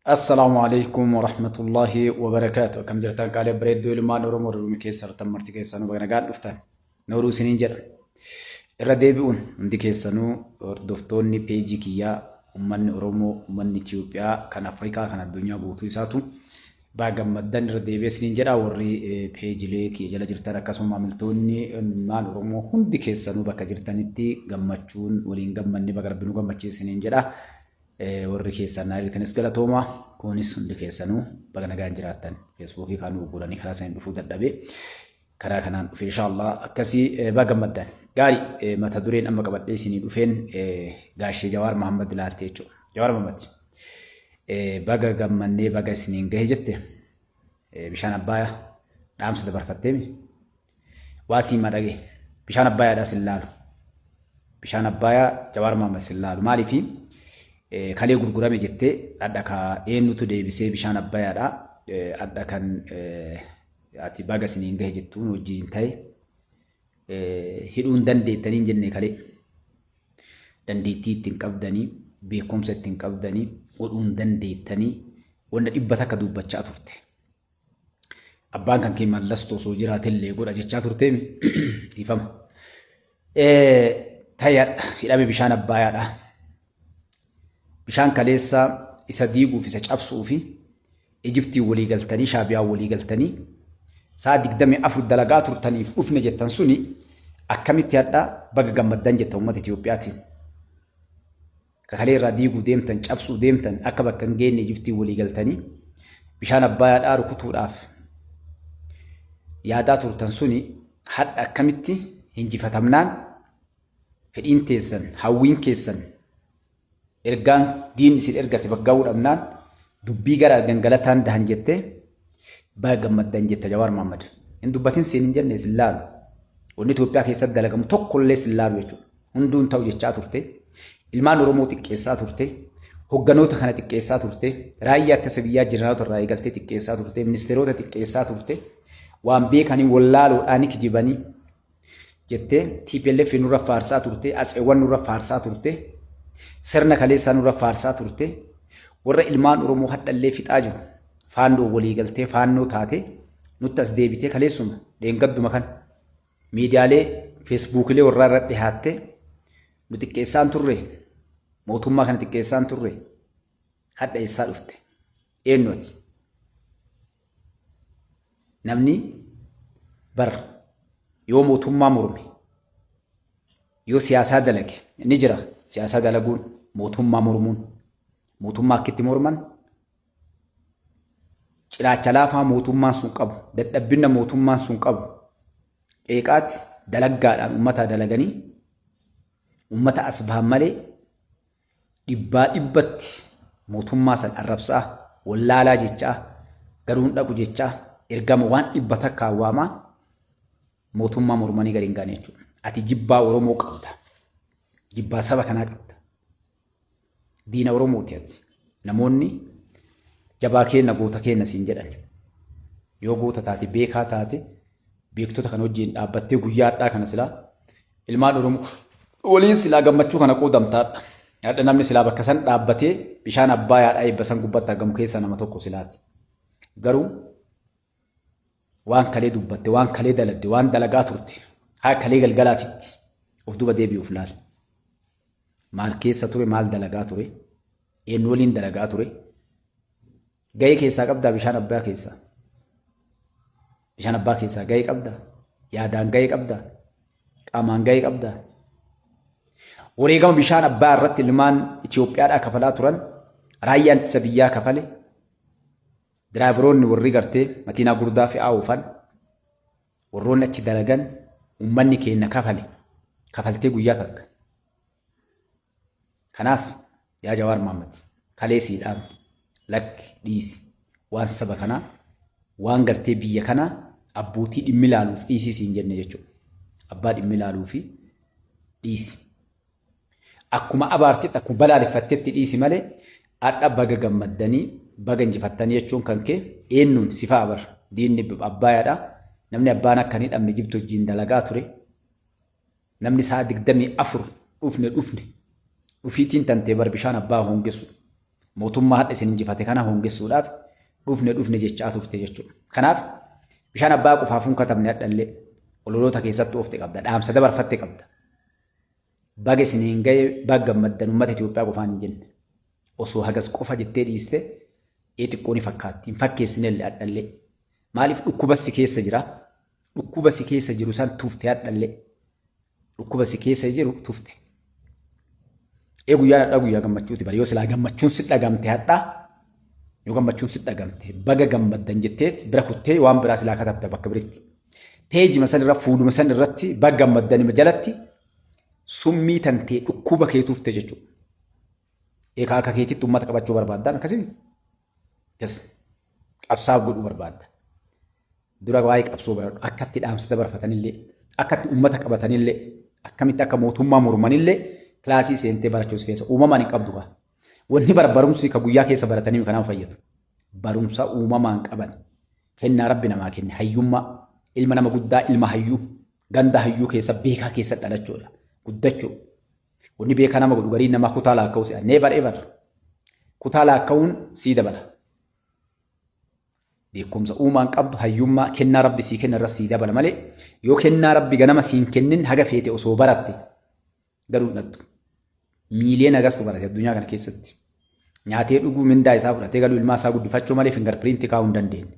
السلام عليكم ورحمة الله وبركاته. كم جرتان قال بريد دول ما نورو مرو مكيسر تمرت كيسانو بغنا قال دفتان نورو سنين جر الرديبون عندي كيسانو دفتوني بيجي كيا ومن أورومو ومن إثيوبيا كان أفريقيا كان الدنيا بوتو يساتو باقي مدن الرديبي سنين جر وري بيجي ليك يجلا جرتان كاسو عملتوني ما أورومو عندي كيسانو بكا جرتانيتي جمعتشون ولين جمعني بقرب بنو جمعتشي سنين جر warri keessan naayilitanis galatooma kunis hundi keessanuu baga nagaan jiraattan feesbuukii kaanuu gurguranii karaa isaanii dhufuu dadhabe karaa kanaan dhufe inshaallah akkasii baga maddan gaarii mata dureen amma qabadhee isinii dhufeen gaashee Jawaar Mahammad ilaalte jechuudha. Jawaar Mahammad baga gammannee baga isiniin gahe jette bishaan Abbayaa dhaamsa dabarfatteemi waa sii madhage bishaan Abbayaadhaa sin laalu bishaan Abbayaa Jawaar Mahammad sin laalu maaliifi kalee gurgurame jettee adda ka eenyutu deebisee bishaan Abbayaadha adda kan ati baga isiniin gahe jettuun wajjin ta'e hidhuun dandeettanii hin jenne kalee dandeettii ittiin qabdanii beekumsa ittiin qabdanii godhuun dandeettanii wanta dhibba takka dubbachaa turte abbaan kan kee mallastu osoo jiraatillee godha jechaa turteemi dhiifama tayyadha hidhame bishaan Abbayaadha. bishaan kaleessa isa diiguuf isa cabsuu fi Ijiptii walii galtanii Shaabiyaa walii galtanii saa 24 dalagaa turtaniif dhufne jettan suni akkamitti hadha baga gammaddan jetta uummata Itiyoophiyaatiin kalee irraa diiguu deemtan cabsuu deemtan akka bakka hin geenye Ijiptii walii galtanii bishaan Abbayaadhaa rukutuudhaaf yaadaa turtan suni hadha akkamitti hinjifatamnaan fedhiin teessan hawwiin keessan ergaan diin isin ergate baggaa'uu dhabnaan dubbii gara gangalataan dahan jette baga gammaddan jetta Jawaar Mahammad hin dubbatin siin hin jenne isin laalu wanni Itoophiyaa keessatti dalagamu tokkollee isin laalu jechuudha hunduun ta'u jechaa turte ilmaan Oromoo xiqqeessaa turte hogganoota kana xiqqeessaa turte raayyaa ittisa biyyaa jeneraaloota irraa eegaltee xiqqeessaa turte ministeerota xiqqeessaa turte waan beekanii wallaaloodhaan kijibanii jettee TPLF nurra faarsaa turte atseewwan nurra faarsaa turte sirna kaleessaa nurra faarsaa turte warra ilmaan Oromoo hadhallee fixaa jiru faandoo walii galtee faannoo taate nutti as deebitee kaleessuma dheengadduma kan miidiyaalee feesbuukilee warraa irra dhihaatte nu xiqqeessaan turre mootummaa kana xiqqeessaan turre hadha eessaa dhufte eenyuti namni bar yoo mootummaa morme yoo siyaasaa dalage ni jira siyaasaa dalaguun mootummaa mormuun mootummaa akkitti morman ciraacha laafaa mootummaan sun qabu dadhabbina mootummaan sun qabu qeeqaatti dalaggaadhaan ummata dalaganii ummata as bahan malee dhibbaa dhibbatti mootummaa san arrabsaa wallaalaa jechaa garuun dhaqu jechaa ergama waan dhibba takka awwaamaa mootummaa mormanii gadi hin gaane jechuudha. Ati jibbaa Oromoo qabda. Jibbaa saba kanaa qabda. Diina Oromooti ati. Namoonni jabaa keenna goota keenna siin jedhan. Yoo goota taate beekaa taate beektota kan wajjin dhaabbattee guyyaa hadhaa kana silaa ilmaan Oromoo waliin silaa gammachuu kana qoodamtaadha. Hadha namni silaa bakka san dhaabbatee bishaan Abbayaadhaa eebba san gubbatti argamu keessa nama tokko silaati. Garuu waan kalee dubbatte waan kalee daladde waan dalagaa turte haa kalee galgalaatitti of duba deebi'uuf laal maal keessa ture maal dalagaa ture eenyu waliin dalagaa ture gahee keessaa qabdaa bishaan Abbayaa keessaa bishaan Abbaa keessaa gahee qabdaa yaadaan gahee qabdaa qaamaan gahee qabdaa wareegama bishaan Abbayaa irratti ilmaan Itoophiyaadhaa kafalaa turan raayyaan ittisa biyyaa kafale diraayiveroonni warri gartee makiinaa gurdaa fe'aa oofan warroonni achi dalagan ummanni keenya kafale kafaltee guyyaa takka. Kanaaf yaa Jawaar Mahammad kaleessiidhaan lakki dhiisi waan saba kanaa waan gartee biyya kanaa abbootii dhimmi ilaaluuf dhiisii siin jenne jechuudha. Abbaa dhimmi ilaaluufi dhiisi. Akkuma abaartetti akkuma balaaleffattetti dhiisi malee adha baga gammaddanii baga injifattanii jechuun kan kee eenyuun sifaa abar diinni Abbayaadhaa namni abbaan akka hin hidhamne Ijiptii wajjin dalagaa ture namni saa 24 dhufne dhufiitiin tantee bar bishaan Abbaa hongeessu mootummaa hadha isin injifate kana hongessuudhaaf dhufne jechaa turte jechuudha. Kanaaf bishaan abbaa qofaafuun katabne hadhallee ololoota keessatti oofte qabda. Dhaamsa dabarfatte qabda. Baga isiniin ga'e baga gammaddan uummata Itoophiyaa qofaan hin jenne. Osoo hagas qofa jettee dhiiste xiqqoo ni fakkaatti. Hin fakkeessinellee hadhallee. Maaliif dhukkuba si keessa jira? Dhukkuba si keessa jiru san tufte hadhallee. Dhukkuba si keessa jiru tufte. Guyyaa gammachuuti bari yoo silaa gammachuun si dhagamte hadhaa yoo gammachuun si dhagamte baga gammaddan jetteet bira kuttee waan biraa silaa katabda bakka biritti. Peejima san irra fuudhuma san irratti baga gammaddan jalatti summii tantee dhukkuba kee tufte jechuudha. Eekaa akka keetitti uummata qabachuu barbaaddaan akkasiin qabsaaf godhuu barbaadda. Dura waa'ee qabsoo baradhu akkatti dhaamsa dabarfatanillee akkatti uummata qabatanillee akkamitti akka mootummaa mormanillee kilaasii seentee barachuus keessa uumamaan hin qabdu kaa. Wanni barumsi ka guyyaa keessa baratanii kanaan fayyadu. Barumsa uumamaan qaban kennaa rabbi namaa kenne hayyummaa ilma nama guddaa ilma hayyuu ganda hayyuu keessa beekaa keessa dhalachuudha. Guddachuu. Wanni beekaa nama godhu garii namaa kutaa laakka'uu si'a. Neevar ever. Kutaa laakka'uun sii dabala. Beekumsa uumaan qabdu hayyummaa kennaa rabbi sii kenna irra sii dabala malee yoo kennaa rabbi ganama siin kennin haga feete osoo baratte garuu dhattu. Miiliyoona agastu barate addunyaa kana keessatti. Nyaatee dhuguu mindaa isaa fudhatee galuu ilmaa isaa guddifachuu malee fingarpiriintii kaa'uu hin dandeenye.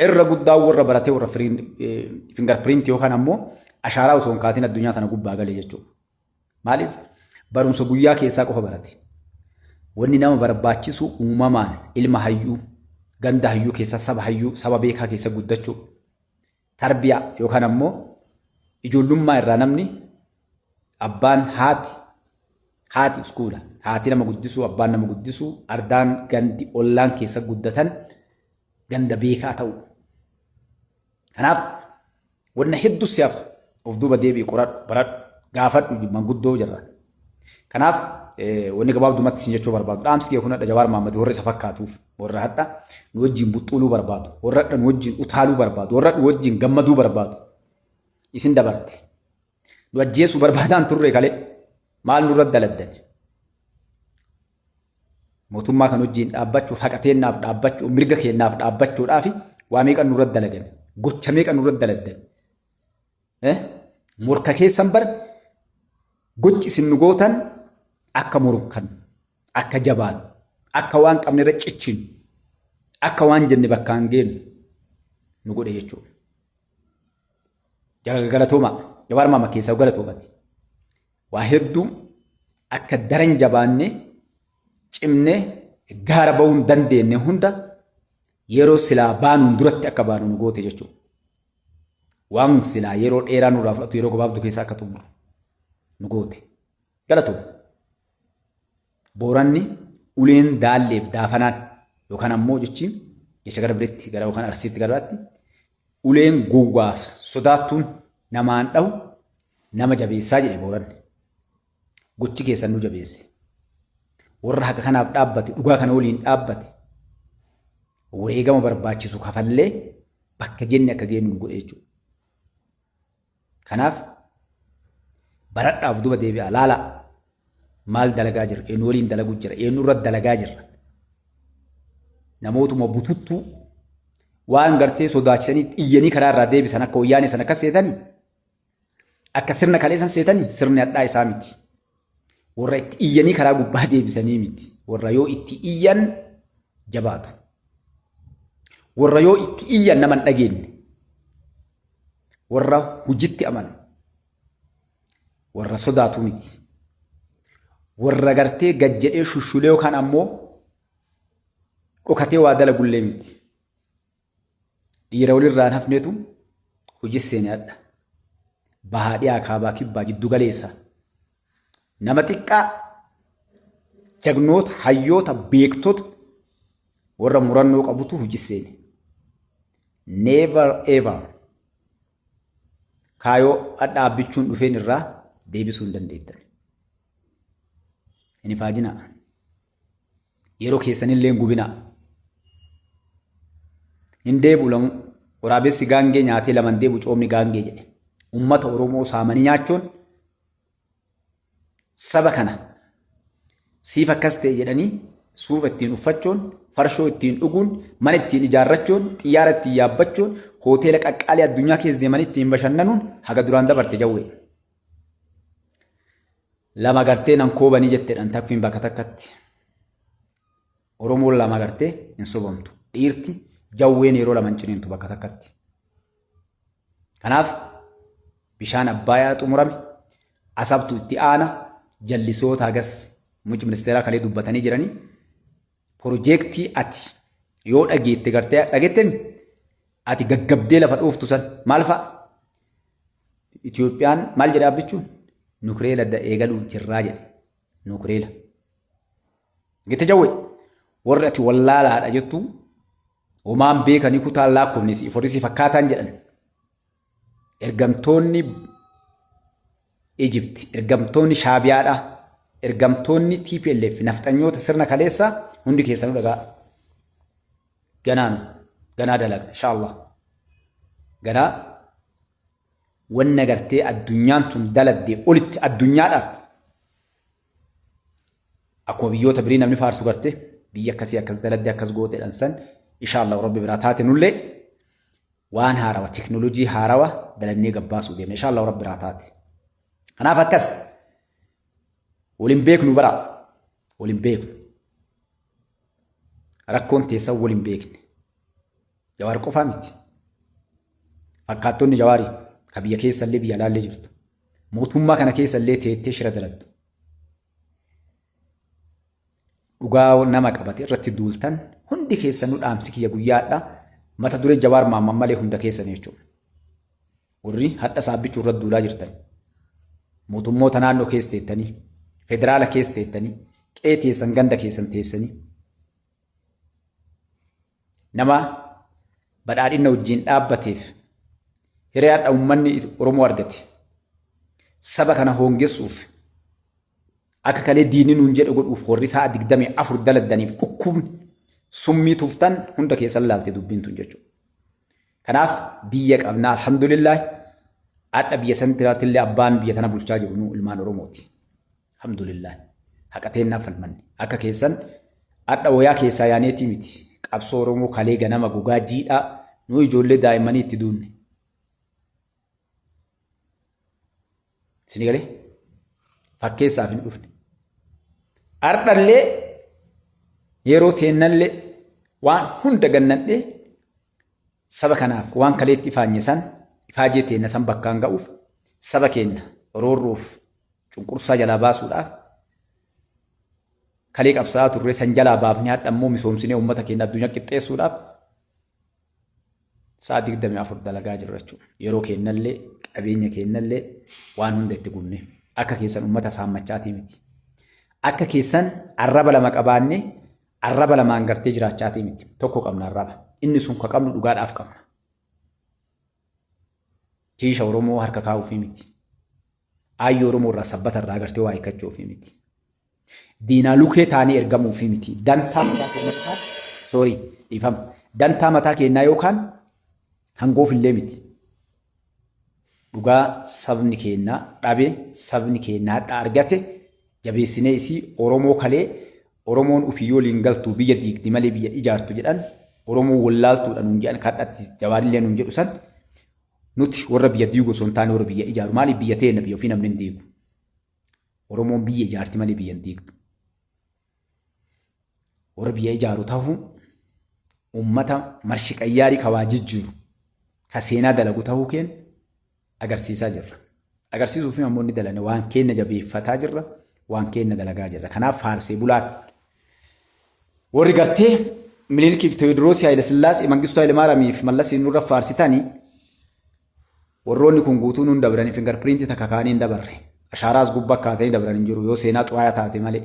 Irra guddaa warra baratee warra fingarpiriintii yookaan ammoo ashaaraa osoo hin kaatiin addunyaa kana gubbaa galee jechuudha. Maaliif? Barumsa guyyaa keessaa qofa barate. Wanni nama barbaachisu uumamaan ilma hayyuu ganda hayyuu keessa saba beekaa keessa guddachuu. Tarbiyaa yookaan ammoo ijoollummaa irraa namni abbaan haati iskuula. Haati nama guddisuu, abbaan nama guddisuu, ardaan gandi ollaan keessa guddatan ganda beekaa ta'u. Kanaaf wanna hedduu si'aaf of duuba deebi'i qoradhu baradhu gaafadhu manguddoo jirra. Kanaaf wanni gabaabdumatti isin jechuu barbaadu. Dhaamsi kee kun hadha Jawaar Mahaammad warra isa fakkaatuuf warra hadha nu wajjin buxxuuluu barbaadu, warra hadha nu wajjin utaaluu barbaadu, warra nu wajjin gammaduu barbaadu. Isin dabarte. Nu ajjeesuu barbaadaan turre kalee maal nurra daladdan? Mootummaa kan wajjin dhaabbachuuf haqa teennaaf dhaabbachuuf mirga keennaaf dhaabbachuudhaaf waa meeqa nurra dalagan? Gocha meeqa nurra daladdan? Morka keessan bar gochi isin nu gootan akka morkan, akka jabaan, akka waan qabne irra ciccin, akka waan jenne bakkaan geenu nu godhe jechuudha. Galatooma Jawaar Mahaammad keessaa galatoomati. Waa hedduu akka daran jabaanne cimne gaara ba'uun dandeenye hunda yeroo silaa baanuun duratti akka baanu nu goote jechuudha. Waan silaa yeroo dheeraa nurraa fudhatu yeroo gabaabduu keessaa akka xumuru nu goote. Galatooma. Booranni uleen daalleef daafanaan yookaan ammoo jechiin jecha gara bireetti gara yookaan arsiitti garaatti uleen gowwaaf sodaattuun namaan dhahu nama jabeessaa jedhe Booranni. Gochi keessan nu jabeesse. Warra haqa kanaaf dhaabbate dhugaa kana waliin dhaabbate wareegama barbaachisu kafallee bakka jenne akka geenyu nu godhe jechuudha. Kanaaf baradhaaf duba deebi'aa laalaa maal dalagaa jirra? Eenyu waliin dalaguu jira? Eenyu irratti dalagaa jirra? Namootuma bututtuu waan gartee sodaachisanii iyyanii karaa irraa deebisan akka wayyaanee sana akkas seetanii akka sirna kaleessan seetanii sirni hadhaa isaa miti. Warra itti iyyanii karaa gubbaa deebisanii miti. Warra yoo itti iyyan jabaatu. Warra yoo itti iyyan nama hin dhageenye. Warra hojiitti amanu. Warra sodaatu miti. Warra gartee gad jedhee shushulee yookaan ammoo dhokatee waa dalagullee miti. Dhiira walirraan hafneetu hojii seenee hadha. Bahaa dhiyaa kaabaa kibbaa jiddu galeessa. Nama xiqqaa jagnoota hayyoota beektota warra murannoo qabutu hojii seene. Never ever kaayoo hadha abbichuun dhufeen irraa deebisuu hin dandeettan. Hin ifaajinaa. Yeroo keessanillee hin gubinaa. Hin deebu waraabessi gaangee nyaatee laman deebu coomni gaangee jedhe. Uummata Oromoo saamanii nyaachuun saba kana siif akkas ta'e jedhanii suufa ittiin uffachuun, farshoo ittiin dhuguun, mana ittiin ijaarrachuun, xiyyaara ittiin yaabbachuun, hoteela qaqqaalee addunyaa keessa deemanii ittiin bashannanuun haga duraan dabarte jawwee. Lama gartee nan koobanii jetteedhaan takfiin bakka takkatti. Oromoon lama gartee hin sobamtu. Dhiirti jawween yeroo lama hin ciniintu bakka takkatti. Kanaaf bishaan Abbayaa xumurame, Asabtu itti aana, jallisoota hagas muummichi ministeeraa kalee dubbatanii jiranii piroojeektii ati yoo dhageette gartee dhageettemi ati gaggabdee lafa dhuuftu san maal fa'a? Itoophiyaan maal jedhaa bichuun nukureela eegaluu jirraa jedhe nukureela. Gite jawwee warri ati wallaalaadha jettu homaan beekanii kutaan laakkoofnis iforisi fakkaataan jedhan ergamtoonni Egypt, ergamtoonni Shaabiyaadha, ergamtoonni TPLF nafxanyoota sirna kaleessa hundi keessanuu dhagaa ganaa dalaga inshallah ganaa wanna gartee addunyaan tun daladde olitti addunyaadhaaf akkuma biyyoota birii namni faarsu gartee biyya akkasii akkas daladde akkas gooteedhaan san inshallah rabbi biraa taate nullee waan haarawa teknoolojii haarawa dalannee gabbaasuu deemne inshallah rabbi biraa taate. Kanaaf akkas waliin beeknu bara waliin beeknu rakkoon teessan waliin beekne Jawaar qofaa miti fakkaattonni Jawaarii ka biyya keessallee biyya alaallee jirtu mootummaa kana keessallee teettee shira daladdu dhugaa nama qabate irratti duultan hundi keessanuu dhaamsi kiyya guyyaadha mata dure Jawaar maamman malee hunda keessan jechuudha warri hadha saabbichuu irratti duulaa jirtan mootummoota naannoo keessa teettanii federaala keessa teettanii qe'ee teessan ganda keessan teessanii nama badhaadhina wajjin dhaabbateef hiriyaadha uummanni Oromoo argate saba kana hoongessuuf akka kalee diinni nuun jedhe godhuuf warri sa'a 24 daladdaniif dhukkubni summii tuuftan hunda keessan laalte dubbiin tun jechuudha. Kanaaf biyya qabnaa alhamdulillah adda biyya santiraatillee abbaan biyya tana bulchaa jiru nu ilmaan Oromooti. Alhamdulillah haqateennaaf falmanne akka keessan adda wayaa keessaa yaaneetii miti qabsoo Oromoo kalee ganama gogaa jiidhaa nu ijoollee daa'immanii itti duunne. Sinigalee fakkeessaaf hin dhufne. Ardhallee yeroo teennallee waan hunda gannadhee saba kanaaf waan kaleetti ifaanye san ifaajee teenna san bakkaan ga'uuf saba keenya roorruuf cunqursaa jalaa baasuudhaaf kalee qabsaa'aa turre san jalaa baafnee hadha immoo misoomsinee uummata keenya addunyaa qixxeessuudhaaf sa'a 24 dalagaa jirra jechuudha. Yeroo kennallee qabeenya kennallee waan hunda itti gunne akka keessan uummata saammachaatii miti. Akka keessan arraba lama qabaanne arraba lamaan gartee jiraachaatii miti. Tokko qabna arraba. Inni sun ka qabnu dhugaadhaaf qabna. Kiisha Oromoo harka kaa'uufii miti. Ayyoo Oromoo irraa sabbata irraa gartee waa hiikkachuufii miti. Diinaa lukee taanii ergamuufii miti. Dantaa mataa keenyaa dhiifama. Dantaa mataa keenyaa yookaan hangoof illee miti. Dhugaa sabni keenyaa dhabe sabni keenyaa hadha argate jabeessinee isii Oromoo kalee Oromoon ufiyyoo waliin galtuu biyya diigdi malee biyya ijaartu jedhan Oromoo wallaaltuudha nuun jedhan kadhatti Jawaarillee nuun jedhu san nuti warra biyya diigu osoo hin taane warra biyya ijaaru maaliif biyya teenna biyya ofii namni hin diigu Oromoon biyya ijaarti malee biyya hin diigdu warra biyya ijaaru ta'uu uummata marshi qayyaarii kawaa jijjiiru ka seenaa dalagu ta'uu keenya agarsiisaa jirra. Agarsiisuuf immoo inni dalane waan keenya jabeeffataa jirra, waan keenya dalagaa jirra. Kanaaf faarsee bulaan warri gartee Minilikii fi Tewoodiroos Haayile Sillaasee Mangistuu Haayile Maariyaamii fi Mallas nurra faarsitanii warroonni kun guutuu nuun dabranii fingarpiriintii takka kaanii hin dabarre. Ashaaraas gubbaa akkaatanii dabran hin jiru yoo seenaa xuraaya taate malee.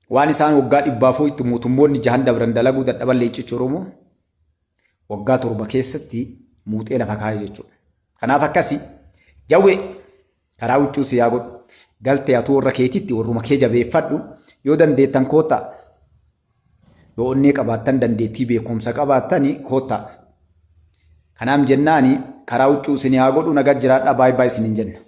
Waan isaan waggaa 100 itti mootummoonni 6 dabran dalaguu dadhaban leencicha Oromoo waggaa 7 keessatti muuxee lafa kaa'ee jechuudha. Kanaaf akkasii jawwee karaa huccuu siyaa godhu galtee atuu warra keetitti warruma kee jabeeffadhu yoo dandeettan koottaa yoo onnee qabaattan dandeettii beekumsa qabaattanii koottaa. Kanaaf jennaani karaa huccuu isin haa godhu nagaa jiraadhaa baay'ee isin hin jenna.